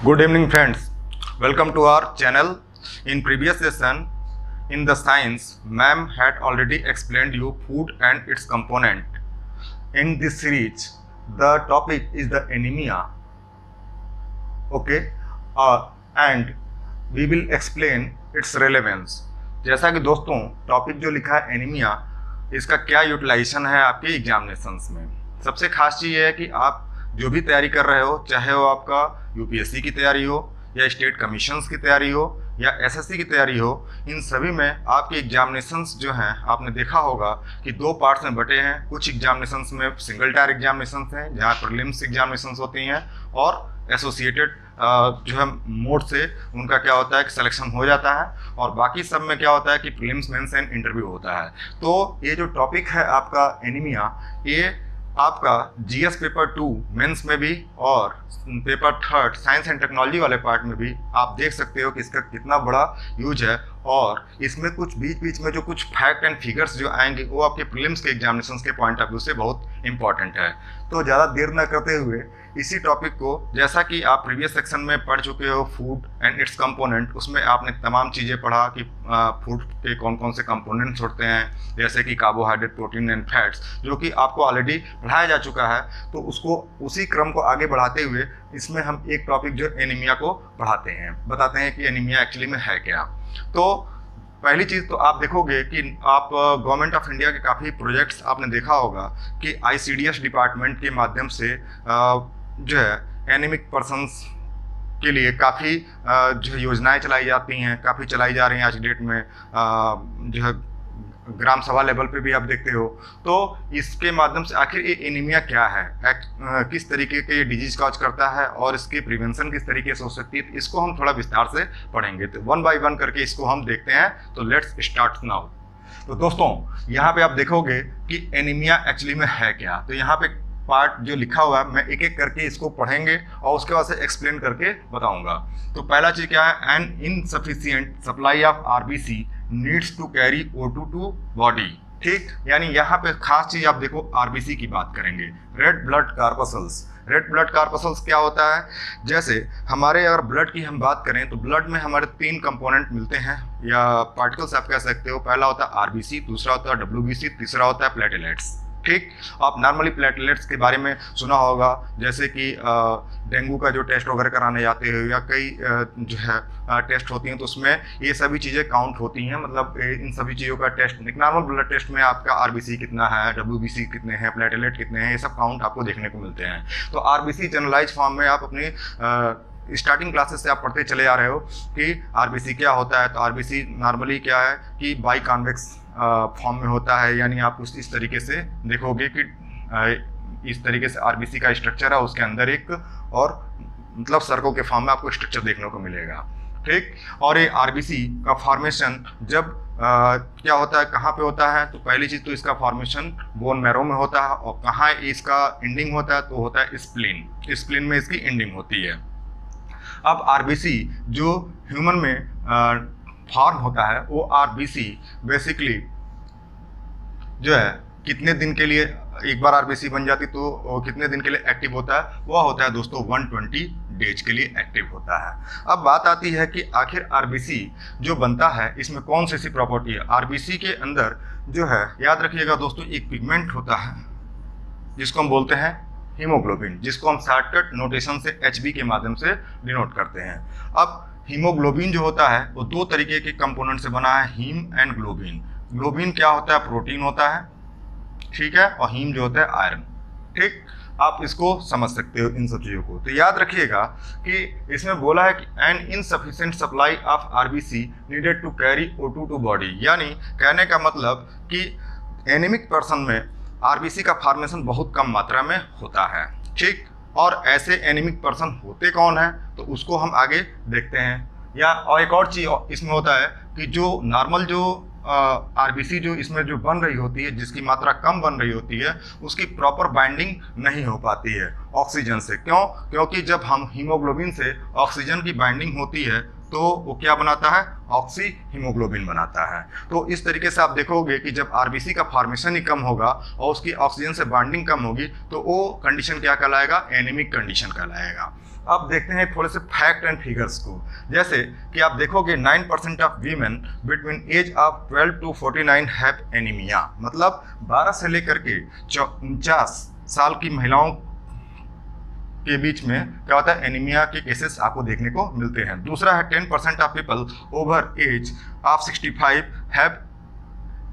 Good evening friends, welcome to our channel. In previous session in the science, ma'am had already explained you food and its component. In this series, the topic is the anemia. Okay, and we will explain its relevance. जैसा कि दोस्तों topic जो लिखा है anaemia, इसका क्या utilisation है आपके एग्जामिनेशंस में। सबसे खास चीज़ ये है कि आप जो भी तैयारी कर रहे हो, चाहे वो आपका यूपीएससी की तैयारी हो या स्टेट कमीशंस की तैयारी हो या एसएससी की तैयारी हो, इन सभी में आपके एग्जामिनेशंस जो हैं आपने देखा होगा कि दो पार्ट्स में बटे हैं। कुछ एग्जामिनेशंस में सिंगल टायर एग्जामिनेशंस हैं जहाँ प्रीलिम्स एग्जामिनेशंस होती हैं और एसोसिएटेड जो है मोड से उनका क्या होता है कि सिलेक्शन हो जाता है, और बाकी सब में क्या होता है कि प्रीलिम्स मेंस एंड इंटरव्यू होता है। तो ये जो टॉपिक है आपका एनीमिया, ये आपका जीएस पेपर 2 मेंस में भी और पेपर 3 साइंस एंड टेक्नोलॉजी वाले पार्ट में भी आप देख सकते हो कि इसका कितना बड़ा यूज है। और इसमें कुछ बीच बीच में जो कुछ फैक्ट एंड फिगर्स जो आएंगे वो आपके प्रीलिम्स के एग्जामिनेशंस के पॉइंट ऑफ व्यू से बहुत इंपॉर्टेंट है। तो ज़्यादा देर न करते हुए इसी टॉपिक को, जैसा कि आप प्रीवियस सेक्शन में पढ़ चुके हो फूड एंड इट्स कंपोनेंट, उसमें आपने तमाम चीज़ें पढ़ा कि फूड के कौन कौन से कंपोनेंट्स होते हैं, जैसे कि कार्बोहाइड्रेट, प्रोटीन एंड फैट्स, जो कि आपको ऑलरेडी पढ़ाया जा चुका है। तो उसको उसी क्रम को आगे बढ़ाते हुए इसमें हम एक टॉपिक जो एनीमिया को पढ़ाते हैं, बताते हैं कि एनीमिया एक्चुअली में है क्या। तो पहली चीज़ तो आप देखोगे कि आप गवर्नमेंट ऑफ इंडिया के काफ़ी प्रोजेक्ट्स आपने देखा होगा कि आईसीडीएस डिपार्टमेंट के माध्यम से जो है एनीमिक पर्सन्स के लिए काफ़ी जो योजनाएं चलाई जाती हैं, काफ़ी चलाई जा रही हैं आज डेट में। जो है ग्राम सभा लेवल पे भी आप देखते हो। तो इसके माध्यम से आखिर ये एनीमिया क्या है, किस तरीके के डिजीज कॉज करता है और इसकी प्रिवेंशन किस तरीके से हो सकती है, इसको हम थोड़ा विस्तार से पढ़ेंगे। तो 1 बाय 1 करके इसको हम देखते हैं। तो लेट्स स्टार्ट नाउ। तो दोस्तों यहाँ पे आप देखोगे कि एनीमिया एक्चुअली में है क्या। तो यहाँ पे पार्ट जो लिखा हुआ है मैं एक एक करके इसको पढ़ेंगे और उसके बाद से एक्सप्लेन करके बताऊंगा। तो पहला चीज क्या है, an insufficient supply of RBC needs to carry O2 to body. ठीक, यानी यहाँ पे खास चीज आप देखो, आरबीसी की बात करेंगे, red blood corpuscles. Red blood corpuscles क्या होता है, जैसे हमारे अगर ब्लड की हम बात करें तो ब्लड में हमारे 3 कंपोनेंट मिलते हैं या पार्टिकल्स आप कह सकते हो। पहला होता है आरबीसी, दूसरा होता है डब्ल्यूबीसी, तीसरा होता है प्लेटलेट्स। ठीक, आप नॉर्मली प्लेटलेट्स के बारे में सुना होगा, जैसे कि डेंगू का जो टेस्ट वगैरह कराने जाते हो या कई जो है टेस्ट होती हैं, तो उसमें ये सभी चीज़ें काउंट होती हैं। मतलब इन सभी चीज़ों का टेस्ट, एक नॉर्मल ब्लड टेस्ट में आपका आरबीसी कितना है, डब्ल्यूबीसी कितने हैं, प्लेटलेट कितने हैं, ये सब काउंट आपको देखने को मिलते हैं। तो आरबीसी जनरलाइज फॉर्म में आप अपनी स्टार्टिंग क्लासेस से आप पढ़ते चले आ रहे हो कि आरबीसी क्या होता है। तो आरबीसी नॉर्मली क्या है कि बाई कॉन्वेक्स फॉर्म में होता है, यानी आप कुछ इस तरीके से देखोगे कि इस तरीके से आरबीसी का स्ट्रक्चर है, उसके अंदर एक और मतलब सर्कल के फॉर्म में आपको स्ट्रक्चर देखने को मिलेगा। ठीक, और ये आरबीसी का फॉर्मेशन जब क्या होता है, कहाँ पे होता है, तो पहली चीज़ तो इसका फॉर्मेशन बोन मैरो में होता है, और कहाँ इसका एंडिंग होता है तो होता है स्प्लीन। स्प्लीन में इसकी एंडिंग होती है। अब आरबीसी जो ह्यूमन में फॉर्म होता है, वो आरबीसी बेसिकली जो है कितने दिन के लिए एक बार आरबीसी बन जाती तो कितने दिन के लिए एक्टिव होता है, वह होता है दोस्तों 120 डेज के लिए एक्टिव होता है। अब बात आती है कि आखिर आरबीसी जो बनता है इसमें कौन सी प्रॉपर्टी है। आरबीसी के अंदर जो है, याद रखिएगा दोस्तों, एक पिगमेंट होता है जिसको हम बोलते हैं हीमोग्लोबिन, जिसको हम शॉर्टकट नोटेशन से HB के माध्यम से डिनोट करते हैं। अब हीमोग्लोबिन जो होता है वो 2 तरीके के कंपोनेंट से बना है, हीम एंड ग्लोबिन। ग्लोबिन क्या होता है, प्रोटीन होता है, ठीक है, और हीम जो होता है आयरन। ठीक, आप इसको समझ सकते हो इन सब चीज़ों को। तो याद रखिएगा कि इसमें बोला है कि an insufficient supply of RBC needed to carry O2 to body, यानी कहने का मतलब कि एनीमिक पर्सन में आरबीसी का फॉर्मेशन बहुत कम मात्रा में होता है। ठीक, और ऐसे एनीमिक पर्सन होते कौन है तो उसको हम आगे देखते हैं। या और एक और चीज़ इसमें होता है कि जो नॉर्मल जो आरबीसी जो इसमें जो बन रही होती है, जिसकी मात्रा कम बन रही होती है, उसकी प्रॉपर बाइंडिंग नहीं हो पाती है ऑक्सीजन से। क्यों? क्योंकि जब हम हीमोग्लोबिन से ऑक्सीजन की बाइंडिंग होती है तो वो क्या बनाता है, ऑक्सी हीमोग्लोबिन बनाता है। तो इस तरीके से आप देखोगे कि जब आरबीसी का फॉर्मेशन ही कम होगा और उसकी ऑक्सीजन से बॉन्डिंग कम होगी तो वो कंडीशन क्या कहलाएगा, एनीमिक कंडीशन कहलाएगा। अब देखते हैं थोड़े से फैक्ट एंड फिगर्स को। जैसे कि आप देखोगे 9% of women between age of 12 to 49 have anaemia, मतलब 12 से लेकर के 49 साल की महिलाओं के बीच में क्या होता है, एनीमिया के केसेस आपको देखने को मिलते हैं। दूसरा है 10% of people over age of 65 have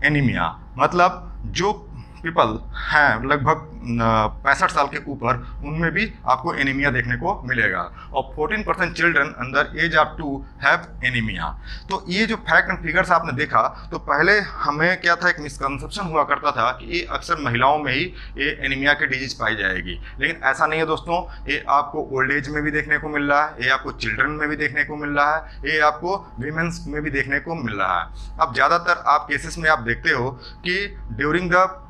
anaemia, मतलब जो पीपल हैं लगभग 65 साल के ऊपर उनमें भी आपको एनीमिया देखने को मिलेगा, और 14% children under as of 2 have anaemia. तो ये जो फैक्ट एंड फिगर्स आपने देखा, तो पहले हमें क्या था, एक मिसकंसेप्शन हुआ करता था कि ये अक्सर महिलाओं में ही ये एनीमिया की डिजीज पाई जाएगी, लेकिन ऐसा नहीं है दोस्तों। ये आपको ओल्ड एज में भी देखने को मिल रहा है, ये आपको चिल्ड्रन में भी देखने को मिल रहा है, ये आपको वीमेंस में भी देखने को मिल रहा है। अब ज़्यादातर आप केसेस में आप देखते हो कि ड्यूरिंग द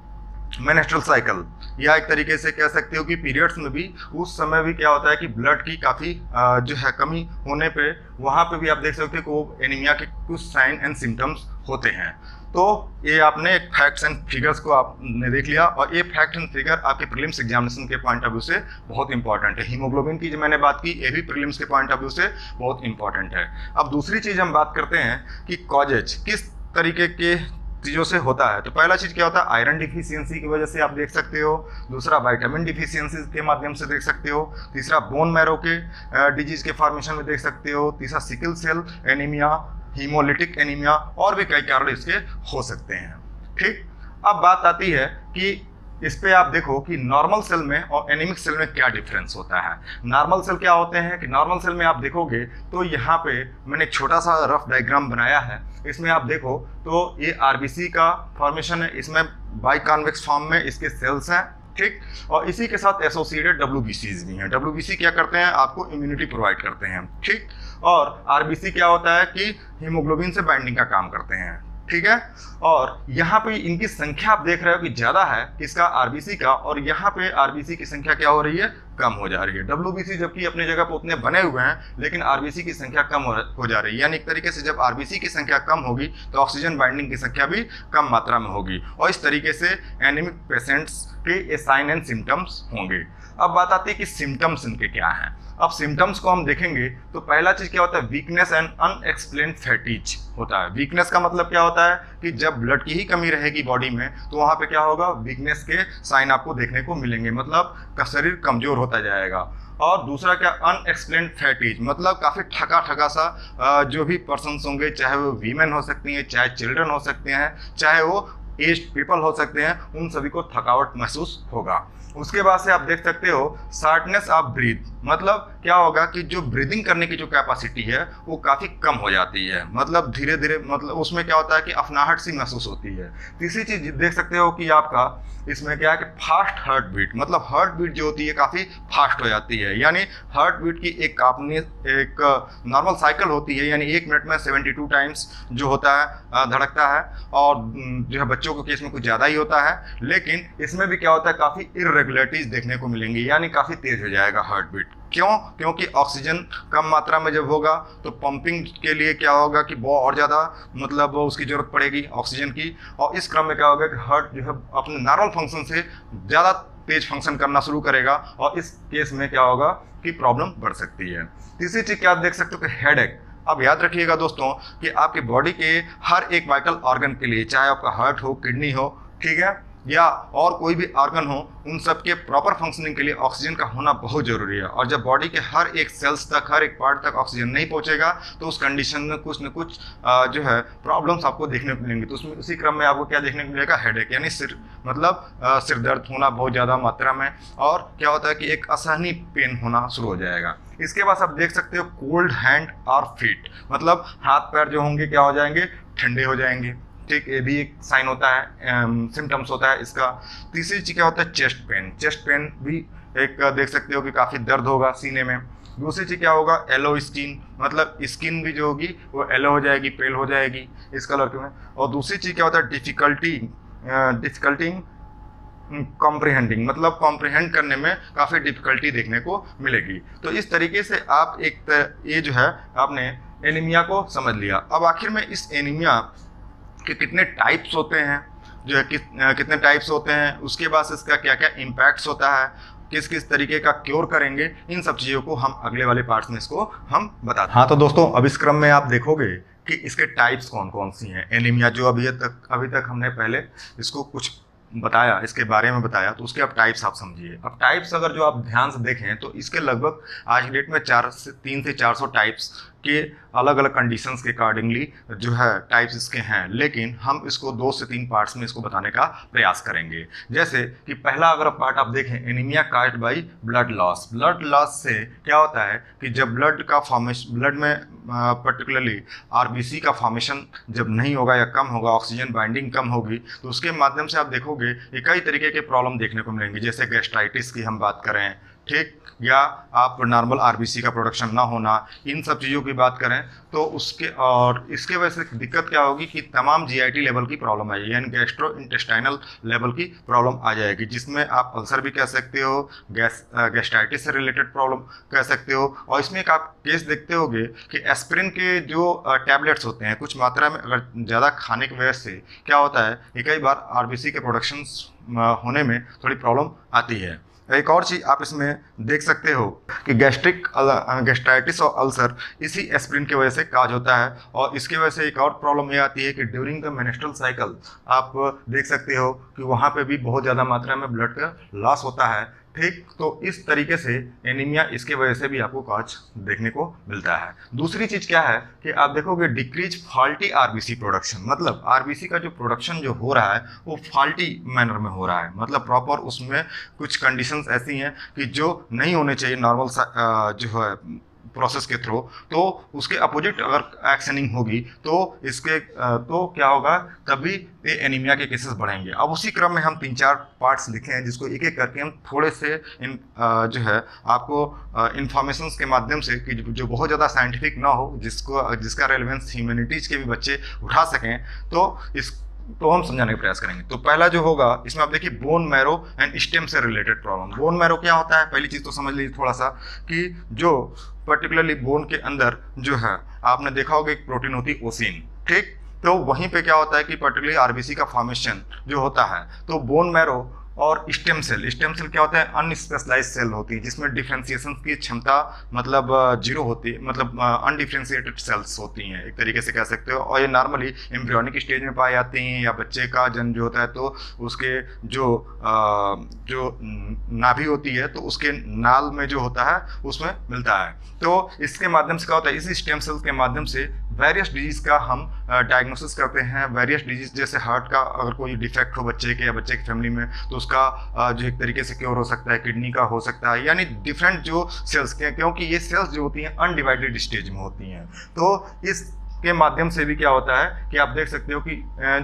मेंस्ट्रुअल साइकिल, या एक तरीके से कह सकते हो कि पीरियड्स में भी उस समय भी क्या होता है कि ब्लड की काफ़ी जो है कमी होने पे वहाँ पे भी आप देख सकते हो कि वो एनीमिया के कुछ साइन एंड सिम्टम्स होते हैं। तो ये आपने एक फैक्ट्स एंड फिगर्स को आपने देख लिया, और ये फैक्ट एंड फिगर आपके प्रीलिम्स एग्जामिनेशन के पॉइंट ऑफ व्यू से बहुत इंपॉर्टेंट है। हीमोग्लोबिन की जो मैंने बात की, ये भी प्रीलिम्स के पॉइंट ऑफ व्यू से बहुत इंपॉर्टेंट है। अब दूसरी चीज़ हम बात करते हैं कि कॉजेज किस तरीके के चीज़ों से होता है। तो पहला चीज़ क्या होता है, आयरन डिफिशियंसी की वजह से आप देख सकते हो। दूसरा विटामिन डिफिशियंसी के माध्यम से देख सकते हो। तीसरा बोन मैरो के डिजीज के फॉर्मेशन में देख सकते हो। तीसरा sickle cell anaemia, haemolytic anaemia, और भी कई कारण इसके हो सकते हैं। ठीक, अब बात आती है कि इस पे आप देखो कि नॉर्मल सेल में और एनीमिक सेल में क्या डिफरेंस होता है। नॉर्मल सेल क्या होते हैं कि नॉर्मल सेल में आप देखोगे तो यहाँ पे मैंने एक छोटा सा रफ डायग्राम बनाया है। इसमें आप देखो तो ये आरबीसी का फॉर्मेशन है, इसमें बाइकॉन्वेक्स फॉर्म में इसके सेल्स हैं। ठीक, और इसी के साथ एसोसिएटेड डब्ल्यूबीसीज भी हैं। डब्ल्यूबीसी क्या करते हैं, आपको इम्यूनिटी प्रोवाइड करते हैं। ठीक, और आरबीसी क्या होता है कि हीमोग्लोबिन से बाइंडिंग का काम करते हैं। ठीक है, और यहाँ पे इनकी संख्या आप देख रहे हो कि ज्यादा है किसका, आरबीसी का, और यहाँ पे आरबीसी की संख्या क्या हो रही है, कम हो जा रही है। डब्ल्यूबीसी जबकि अपनी जगह पर उतने बने हुए हैं, लेकिन आरबीसी की संख्या कम हो जा रही है। यानी एक तरीके से जब आरबीसी की संख्या कम होगी तो ऑक्सीजन बाइंडिंग की संख्या भी कम मात्रा में होगी, और इस तरीके से एनीमिक पेशेंट्स के ये साइन एंड सिम्टम्स होंगे। अब बात आती है कि सिम्टम्स इनके क्या हैं। अब सिम्टम्स को हम देखेंगे तो पहला चीज क्या होता है, वीकनेस एंड अनएक्सप्लेन्ड फैटीज होता है। वीकनेस का मतलब क्या होता है कि जब ब्लड की ही कमी रहेगी बॉडी में तो वहाँ पे क्या होगा, वीकनेस के साइन आपको देखने को मिलेंगे, मतलब का शरीर कमजोर होता जाएगा। और दूसरा क्या, अनएक्सप्लेन्ड फैटीज, मतलब काफ़ी ठगा सा जो भी पर्सन्स होंगे, चाहे वो वीमेन हो सकती हैं, चाहे चिल्ड्रन हो सकते हैं, चाहे वो एज्ड पीपल हो सकते हैं, उन सभी को थकावट महसूस होगा। उसके बाद से आप देख सकते हो शॉर्टनेस ऑफ ब्रीथ, मतलब क्या होगा कि जो ब्रीदिंग करने की जो कैपेसिटी है वो काफ़ी कम हो जाती है, मतलब धीरे धीरे, मतलब उसमें क्या होता है कि अफनाहट सी महसूस होती है। तीसरी चीज देख सकते हो कि आपका इसमें क्या है कि फास्ट हार्ट बीट, मतलब हार्ट बीट जो होती है काफ़ी फास्ट हो जाती है। यानी हार्ट बीट की एक अपनी एक नॉर्मल साइकिल होती है, यानी 1 मिनट में 72 टाइम्स जो होता है धड़कता है, और जो है बच्चों के केस में कुछ ज़्यादा ही होता है, लेकिन इसमें भी क्या होता है काफ़ी इरेगुलरिटीज देखने को मिलेंगी, यानी काफ़ी तेज हो जाएगा हार्ट बीट। क्यों? क्योंकि ऑक्सीजन कम मात्रा में जब होगा तो पंपिंग के लिए क्या होगा कि बहुत और ज़्यादा मतलब उसकी ज़रूरत पड़ेगी ऑक्सीजन की, और इस क्रम में क्या होगा कि हार्ट जो है अपने नॉर्मल फंक्शन से ज़्यादा तेज फंक्शन करना शुरू करेगा, और इस केस में क्या होगा कि प्रॉब्लम बढ़ सकती है। तीसरी चीज़ क्या आप देख सकते हो कि हेडेक। अब याद रखिएगा दोस्तों कि आपकी बॉडी के हर एक वाइटल ऑर्गन के लिए, चाहे आपका हार्ट हो, किडनी हो, ठीक है, या और कोई भी ऑर्गन हो, उन सब के प्रॉपर फंक्शनिंग के लिए ऑक्सीजन का होना बहुत जरूरी है। और जब बॉडी के हर एक सेल्स तक, हर एक पार्ट तक ऑक्सीजन नहीं पहुंचेगा तो उस कंडीशन में कुछ न कुछ जो है प्रॉब्लम्स आपको देखने को मिलेंगी। तो उसमें उसी क्रम में आपको क्या देखने को मिलेगा, हेडेक, यानी सिर मतलब सिर दर्द होना बहुत ज़्यादा मात्रा में, और क्या होता है कि एक असहनीय पेन होना शुरू हो जाएगा। इसके बाद आप देख सकते हो कोल्ड हैंड और फीट, मतलब हाथ पैर जो होंगे क्या हो जाएंगे, ठंडे हो जाएंगे। ठीक, ये भी एक साइन होता है, सिम्टम्स होता है इसका। तीसरी चीज क्या होता है, चेस्ट पेन। चेस्ट पेन भी एक देख सकते हो कि काफ़ी दर्द होगा सीने में। दूसरी चीज क्या होगा, येलो स्किन, मतलब स्किन भी जो होगी वो येलो हो जाएगी, पेल हो जाएगी इस कलर के में। और दूसरी चीज क्या होता है, डिफिकल्टी कॉम्प्रिहेंडिंग, मतलब कॉम्प्रिहेंड करने में काफ़ी डिफिकल्टी देखने को मिलेगी। तो इस तरीके से आप एक ये जो है आपने एनीमिया को समझ लिया। अब आखिर में इस एनीमिया के कितने टाइप्स होते हैं, जो है कितने टाइप्स होते हैं, उसके बाद इसका क्या क्या इम्पैक्ट्स होता है, किस किस तरीके का क्योर करेंगे, इन सब चीज़ों को हम अगले वाले पार्ट्स में इसको हम बताते हैं। हाँ तो दोस्तों, अब इस क्रम में आप देखोगे कि इसके टाइप्स कौन कौन सी हैं। एनीमिया जो अभी तक हमने पहले इसको कुछ बताया, इसके बारे में बताया, तो उसके अब टाइप्स आप समझिए। अब टाइप्स अगर जो आप ध्यान से देखें तो इसके लगभग आज की डेट में 300 से 400 टाइप्स के अलग अलग कंडीशंस के अकॉर्डिंगली जो है टाइप्स इसके हैं, लेकिन हम इसको 2 से 3 पार्ट्स में इसको बताने का प्रयास करेंगे। जैसे कि पहला अगर पार्ट आप देखें, anaemia caused by blood loss. Blood loss से क्या होता है कि जब ब्लड में पर्टिकुलरली आरबीसी का फॉर्मेशन जब नहीं होगा या कम होगा, ऑक्सीजन बाइंडिंग कम होगी, तो उसके माध्यम से आप देखोगे ये कई तरीके के प्रॉब्लम देखने को मिलेंगे। जैसे गैस्ट्राइटिस की हम बात करें, ठीक, या आप नॉर्मल आरबीसी का प्रोडक्शन ना होना, इन सब चीज़ों की बात करें तो इसके वजह से दिक्कत क्या होगी कि तमाम जीआईटी लेवल की प्रॉब्लम आएगी, यानी गैस्ट्रो इंटेस्टाइनल लेवल की प्रॉब्लम आ जाएगी, जिसमें आप अल्सर भी कह सकते हो, गैस्ट्राइटिस से रिलेटेड प्रॉब्लम कह सकते हो। और इसमें एक आप केस देखते होगे कि एस्पिरिन के जो टैबलेट्स होते हैं, कुछ मात्रा में अगर ज़्यादा खाने की वजह से क्या होता है कि कई बार आरबीसी के प्रोडक्शन होने में थोड़ी प्रॉब्लम आती है। एक और चीज़ आप इसमें देख सकते हो कि गैस्ट्राइटिस और अल्सर इसी एस्पिरिन की वजह से काज होता है। और इसकी वजह से एक और प्रॉब्लम ये आती है कि ड्यूरिंग द मेंस्ट्रुअल साइकिल आप देख सकते हो कि वहाँ पे भी बहुत ज़्यादा मात्रा में ब्लड का लॉस होता है, ठीक। तो इस तरीके से एनीमिया इसके वजह से भी आपको काज देखने को मिलता है। दूसरी चीज़ क्या है कि आप देखोगे डिक्रीज फॉल्टी आरबीसी प्रोडक्शन, मतलब आरबीसी का जो प्रोडक्शन जो हो रहा है वो फॉल्टी मैनर में हो रहा है, मतलब प्रॉपर उसमें कुछ कंडीशंस ऐसी हैं कि जो नहीं होने चाहिए नॉर्मल जो है प्रोसेस के थ्रू, तो उसके अपोजिट अगर एक्शनिंग होगी तो तो क्या होगा, तभी ये एनीमिया के केसेस बढ़ेंगे। अब उसी क्रम में हम 3-4 पार्ट्स लिखे हैं जिसको एक एक करके हम थोड़े से जो है आपको इंफॉर्मेशंस के माध्यम से कि जो बहुत ज़्यादा साइंटिफिक ना हो, जिसका रेलेवेंस ह्यूमैनिटीज़ के भी बच्चे उठा सकें, तो हम समझाने का प्रयास करेंगे। तो पहला जो होगा इसमें आप देखिए बोन मैरो एंड स्टेम से रिलेटेड प्रॉब्लम। बोन मैरो क्या होता है, पहली चीज़ तो समझ लीजिए थोड़ा सा कि जो पर्टिकुलरली बोन के अंदर जो है आपने देखा होगा एक प्रोटीन होती है ओसिन, ठीक। तो वहीं पे क्या होता है कि पर्टिकुलरली आरबीसी का फॉर्मेशन जो होता है, तो बोन मैरो और स्टेम सेल क्या होता है, अनस्पेशलाइज्ड सेल होती है जिसमें डिफ्रेंसिएशन की क्षमता मतलब जीरो होती है, मतलब अनडिफ्रेंशिएटेड सेल्स होती हैं एक तरीके से कह सकते हो। और ये नॉर्मली एम्ब्रियोनिक स्टेज में पाई जाती हैं, या बच्चे का जन्म जो होता है तो उसके जो नाभि होती है तो उसके नाल में जो होता है उसमें मिलता है। तो इसके माध्यम से क्या होता है, इसी स्टेम सेल्स के माध्यम से वेरियस डिजीज का हम डायग्नोसिस करते हैं। वेरियस डिजीज जैसे हार्ट का अगर कोई डिफेक्ट हो बच्चे के या बच्चे की फैमिली में, तो उसका जो एक तरीके से क्योर हो सकता है, किडनी का हो सकता है, यानी डिफरेंट जो सेल्स के, क्योंकि ये सेल्स जो होती हैं अनडिवाइडेड स्टेज में होती हैं। तो इस के माध्यम से भी क्या होता है कि आप देख सकते हो कि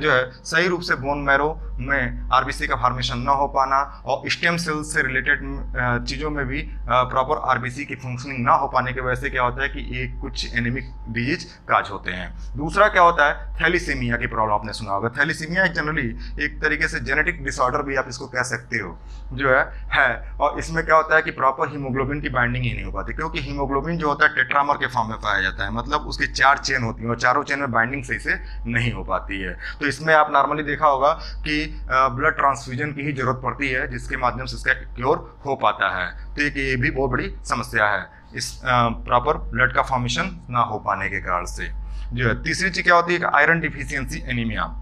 जो है सही रूप से बोन मैरो में आरबीसी का फॉर्मेशन ना हो पाना, और स्टेम सेल्स से रिलेटेड चीज़ों में भी प्रॉपर आरबीसी की फंक्शनिंग ना हो पाने की वजह से क्या होता है कि ये कुछ एनीमिक डिजीज काज होते हैं। दूसरा क्या होता है, थैलीसीमिया की प्रॉब्लम आपने सुना होगा। थैलीसीमिया जनरली एक तरीके से जेनेटिक डिसऑर्डर भी आप इसको कह सकते हो जो है। और इसमें क्या होता है कि प्रॉपर हीमोग्लोबिन की बाइंडिंग ही नहीं हो पाती, क्योंकि हीमोग्लोबिन जो होता है टेट्रामर के फॉर्म में पाया जाता है, मतलब उसकी 4 चेन होती है और चारों चेन में बाइंडिंग सही से नहीं हो पाती है। तो इसमें आप नॉर्मली देखा होगा कि ब्लड ट्रांसफ्यूजन की ही जरूरत पड़ती है, जिसके माध्यम से इसका क्योर हो पाता है। तो ये भी बहुत बड़ी समस्या है इस प्रॉपर ब्लड का फॉर्मेशन ना हो पाने के कारण से जो है। तीसरी चीज क्या होती है, iron deficiency anaemia.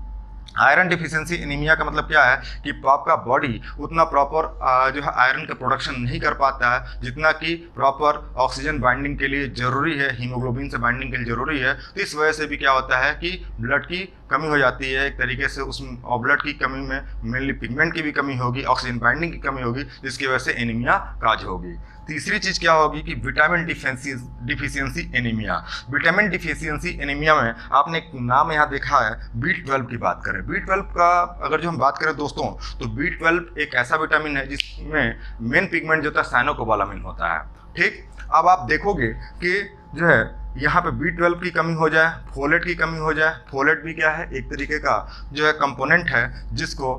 Iron deficiency anaemia का मतलब क्या है कि आपका बॉडी उतना प्रॉपर जो है आयरन का प्रोडक्शन नहीं कर पाता है जितना कि प्रॉपर ऑक्सीजन बाइंडिंग के लिए ज़रूरी है, हीमोग्लोबिन से बाइंडिंग के लिए ज़रूरी है। तो इस वजह से भी क्या होता है कि ब्लड की कमी हो जाती है एक तरीके से उसमें, और ब्लड की कमी में मेनली पिगमेंट की भी कमी होगी, ऑक्सीजन बाइंडिंग की कमी होगी, जिसकी वजह से एनीमिया काज होगी। तीसरी चीज़ क्या होगी कि vitamin deficiency anaemia. Vitamin deficiency anaemia में आपने एक नाम यहाँ देखा है, B12 की बात करें। B12 का अगर जो हम बात करें दोस्तों, तो B12 एक ऐसा विटामिन है जिसमें मेन पिगमेंट जो होता है साइनोकोबालामिन होता है, ठीक। अब आप देखोगे कि जो है यहाँ पे B12 की कमी हो जाए, फोलेट की कमी हो जाए। फोलेट भी क्या है, एक तरीके का जो है कंपोनेंट है जिसको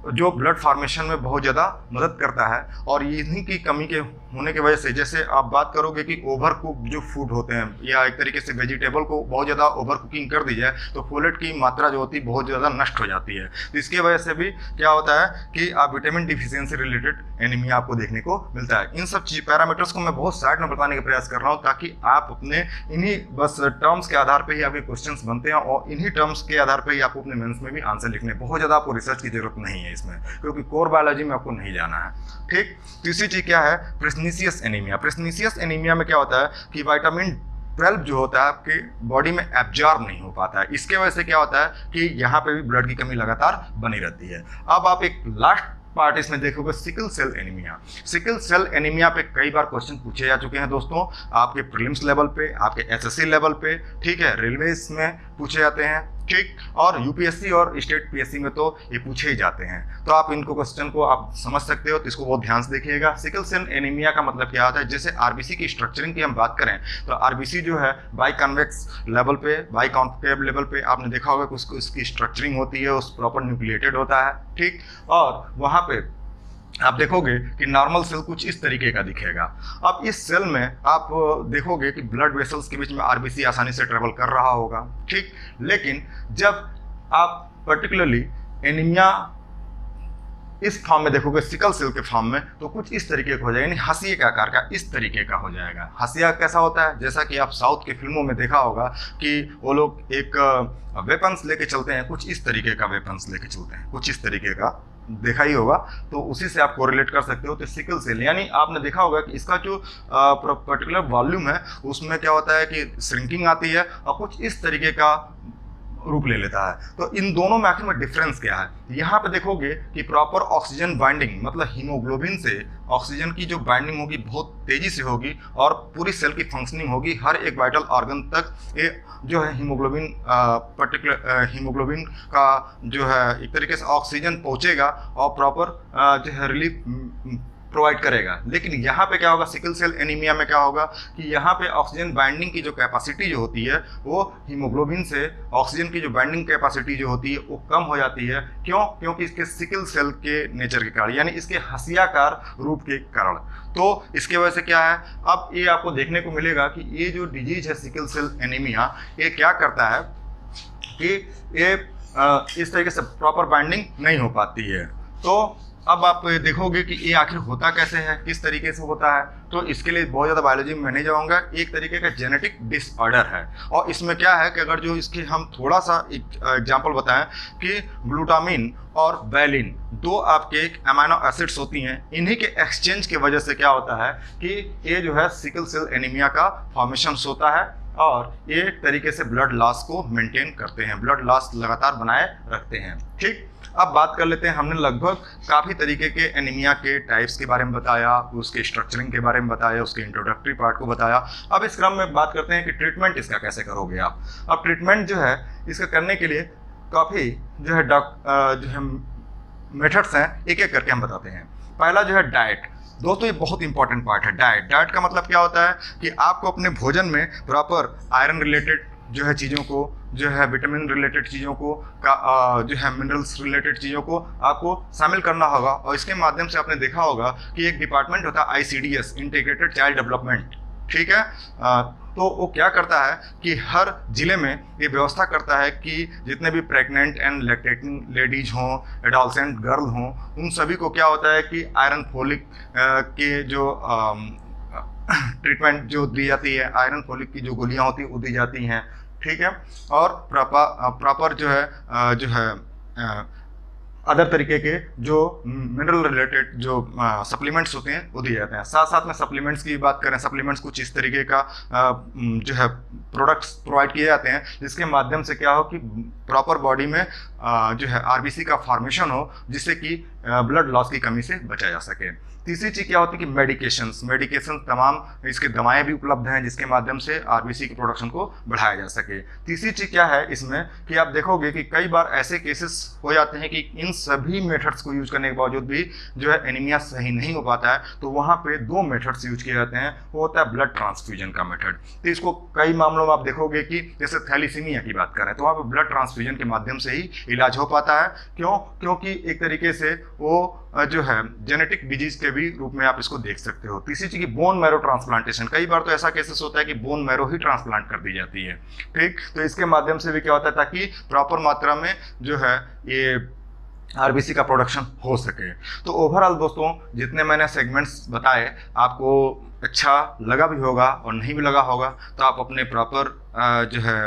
जो ब्लड फॉर्मेशन में बहुत ज़्यादा मदद करता है। और इन्हीं की कमी के होने की वजह से, जैसे आप बात करोगे कि ओवर कुक जो फूड होते हैं या एक तरीके से वेजिटेबल को बहुत ज़्यादा ओवर कुकिंग कर दी जाए तो फोलेट की मात्रा जो होती है बहुत ज़्यादा नष्ट हो जाती है। तो इसकी वजह से भी क्या होता है कि आप विटामिन डिफिशियंसी रिलेटेड एनीमिया आपको देखने को मिलता है। इन सब पैरामीटर्स को मैं बहुत साइड में बताने का प्रयास कर रहा हूँ ताकि आप अपने इन्हीं बस टर्म्स के आधार पर ही आपके क्वेश्चंस बनते हैं और इन्हीं टर्म्स के आधार पर ही आपको अपने मेंस में भी आंसर लिखने, बहुत ज़्यादा आपको रिसर्च की जरूरत नहीं है इसमें, क्योंकि कोर बायोलॉजी में आपको नहीं जाना है। ठीक, तीसरी चीज क्या है, प्रेसनीशियस एनीमिया। प्रेसनीशियस एनीमिया में क्या होता है कि विटामिन 12 जो होता है आपके बॉडी में एब्जॉर्ब नहीं हो पाता है। इसके वजह से क्या होता है कि यहाँ पे भी ब्लड की कमी लगातार बनी रहती है। अब आप एक लास्ट पार्ट इसमें देखोगे, sickle cell anaemia. Sickle cell anaemia पे कई बार क्वेश्चन पूछे जा चुके हैं दोस्तों, आपके प्रीलिम्स लेवल पे, आपके एसएससी लेवल पे, ठीक है, रेलवेज में पूछे जाते हैं, ठीक, और यूपीएससी और स्टेट पीएससी में तो ये पूछे ही जाते हैं। तो आप इनको क्वेश्चन को आप समझ सकते हो, तो इसको बहुत ध्यान से देखिएगा। सिकल सेल एनीमिया का मतलब क्या होता है, जैसे आरबीसी की स्ट्रक्चरिंग की हम बात करें तो आरबीसी जो है बाई कन्वेक्स लेवल पे, बाई कॉन्केव लेवल पे आपने देखा होगा कि उसको इसकी स्ट्रक्चरिंग होती है, उस प्रॉपर न्यूक्लिएटेड होता है, ठीक, और वहाँ पे आप देखोगे कि नॉर्मल सेल कुछ इस तरीके का दिखेगा। अब इस सेल में आप देखोगे कि ब्लड वेसल्स के बीच में आरबीसी आसानी से ट्रेवल कर रहा होगा, ठीक, लेकिन जब आप पर्टिकुलरली एनीमिया इस फॉर्म में देखोगे, सिकल सेल के फॉर्म में, तो कुछ इस तरीके का हो जाएगा, यानी हंसिए के आकार का इस तरीके का हो जाएगा। हंसिया कैसा होता है, जैसा कि आप साउथ के फिल्मों में देखा होगा कि वो लोग एक वेपन्स लेके चलते हैं, कुछ इस तरीके का वेपन्स लेके चलते हैं, कुछ इस तरीके का देखा ही होगा, तो उसी से आप कोरिलेट कर सकते हो। तो सिकल सेल यानी आपने देखा होगा कि इसका जो पर्टिकुलर वॉल्यूम है उसमें क्या होता है कि श्रिंकिंग आती है और कुछ इस तरीके का रूप ले लेता है। तो इन दोनों में आखिर में डिफरेंस क्या है, यहाँ पे देखोगे कि प्रॉपर ऑक्सीजन बाइंडिंग, मतलब हीमोग्लोबिन से ऑक्सीजन की जो बाइंडिंग होगी बहुत तेजी से होगी और पूरी सेल की फंक्शनिंग होगी, हर एक वाइटल ऑर्गन तक ये जो है हीमोग्लोबिन पर्टिकुलर हीमोग्लोबिन का जो है एक तरीके से ऑक्सीजन पहुँचेगा और प्रॉपर जो है रिलीफ प्रोवाइड करेगा। लेकिन यहाँ पे क्या होगा, सिकल सेल एनीमिया में क्या होगा कि यहाँ पे ऑक्सीजन बाइंडिंग की जो कैपेसिटी जो होती है वो हीमोग्लोबिन से ऑक्सीजन की जो बाइंडिंग कैपेसिटी जो होती है वो कम हो जाती है। क्यों? क्योंकि इसके सिकल सेल के नेचर के कारण, यानी इसके हंसियाकार रूप के कारण। तो इसके वजह से क्या है, अब ये आपको देखने को मिलेगा कि ये जो डिजीज है सिकल सेल एनीमिया, ये क्या करता है कि ये इस तरीके से प्रॉपर बाइंडिंग नहीं हो पाती है। तो अब आप देखोगे कि ये आखिर होता कैसे है, किस तरीके से होता है, तो इसके लिए बहुत ज़्यादा बायोलॉजी में नहीं जाऊँगा। एक तरीके का जेनेटिक डिसऑर्डर है और इसमें क्या है कि अगर जो इसके हम थोड़ा सा एग्जांपल बताएं कि ग्लूटामिन और वैलिन दो आपके अमाइनो एसिड्स होती हैं, इन्हीं के एक्सचेंज की वजह से क्या होता है कि ये जो है सिकल सेल एनीमिया का फॉर्मेशन होता है और ये तरीके से ब्लड लॉस को मेंटेन करते हैं, ब्लड लॉस लगातार बनाए रखते हैं। ठीक, अब बात कर लेते हैं, हमने लगभग काफ़ी तरीके के एनीमिया के टाइप्स के बारे में बताया, उसके स्ट्रक्चरिंग के बारे में बताया, उसके इंट्रोडक्टरी पार्ट को बताया। अब इस क्रम में बात करते हैं कि ट्रीटमेंट इसका कैसे करोगे आप। अब ट्रीटमेंट जो है इसका करने के लिए काफ़ी जो है मेथड्स हैं, एक एक करके हम बताते हैं। पहला जो है डाइट। दोस्तों ये बहुत इंपॉर्टेंट पार्ट है डाइट। डाइट का मतलब क्या होता है कि आपको अपने भोजन में प्रॉपर आयरन रिलेटेड जो है चीज़ों को, जो है विटामिन रिलेटेड चीज़ों को जो है मिनरल्स रिलेटेड चीज़ों को आपको शामिल करना होगा। और इसके माध्यम से आपने देखा होगा कि एक डिपार्टमेंट होता है ICDS, इंटीग्रेटेड चाइल्ड डेवलपमेंट, ठीक है। तो वो क्या करता है कि हर जिले में ये व्यवस्था करता है कि जितने भी प्रेग्नेंट एंड लैक्टेटिंग लेडीज हों, एडोलसेंट गर्ल हों, उन सभी को क्या होता है कि आयरन फोलिक के जो ट्रीटमेंट जो दी जाती है, आयरन फोलिक की जो गोलियां होती हैं वो दी जाती हैं, ठीक है। और प्रॉपर जो है अदर तरीके के जो मिनरल रिलेटेड जो सप्लीमेंट्स होते हैं वो दिए जाते हैं। साथ साथ में सप्लीमेंट्स की बात करें, सप्लीमेंट्स कुछ इस तरीके का जो है प्रोडक्ट्स प्रोवाइड किए जाते हैं जिसके माध्यम से क्या हो कि प्रॉपर बॉडी में जो है आरबीसी का फॉर्मेशन हो, जिससे कि ब्लड लॉस की कमी से बचा जा सके। तीसरी चीज़ क्या होती है कि मेडिकेशन तमाम इसके दवाएं भी उपलब्ध हैं जिसके माध्यम से आरबीसी की प्रोडक्शन को बढ़ाया जा सके। तीसरी चीज़ क्या है इसमें कि आप देखोगे कि कई बार ऐसे केसेस हो जाते हैं कि इन सभी मेथड्स को यूज करने के बावजूद भी जो है एनीमिया सही नहीं हो पाता है, तो वहाँ पे दो मेथड्स यूज किए जाते हैं। वो होता है ब्लड ट्रांसफ्यूजन का मेथड। तो इसको कई मामलों में आप देखोगे कि जैसे थैलीसीमिया की बात करें तो वहाँ पर ब्लड ट्रांसफ्यूजन के माध्यम से ही इलाज हो पाता है। क्यों? क्योंकि एक तरीके से वो जो है जेनेटिक डिजीज के भी रूप में आप इसको देख सकते हो। तीसरी चीज बोन मैरो ट्रांसप्लांटेशन, कई बार तो ऐसा केसेस होता है कि बोन मैरो ही ट्रांसप्लांट कर दी जाती है, ठीक। तो इसके माध्यम से भी क्या होता है, ताकि प्रॉपर मात्रा में जो है ये आरबीसी का प्रोडक्शन हो सके। तो ओवरऑल दोस्तों जितने मैंने सेगमेंट्स बताए आपको अच्छा लगा भी होगा और नहीं भी लगा होगा, तो आप अपने प्रॉपर जो है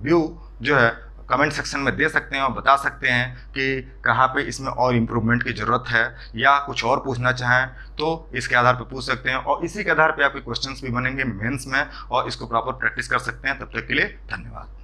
व्यू जो है कमेंट सेक्शन में दे सकते हैं और बता सकते हैं कि कहाँ पे इसमें और इम्प्रूवमेंट की ज़रूरत है, या कुछ और पूछना चाहें तो इसके आधार पर पूछ सकते हैं, और इसी के आधार पर आपके क्वेश्चंस भी बनेंगे मेंस में और इसको प्रॉपर प्रैक्टिस कर सकते हैं। तब तक के लिए धन्यवाद।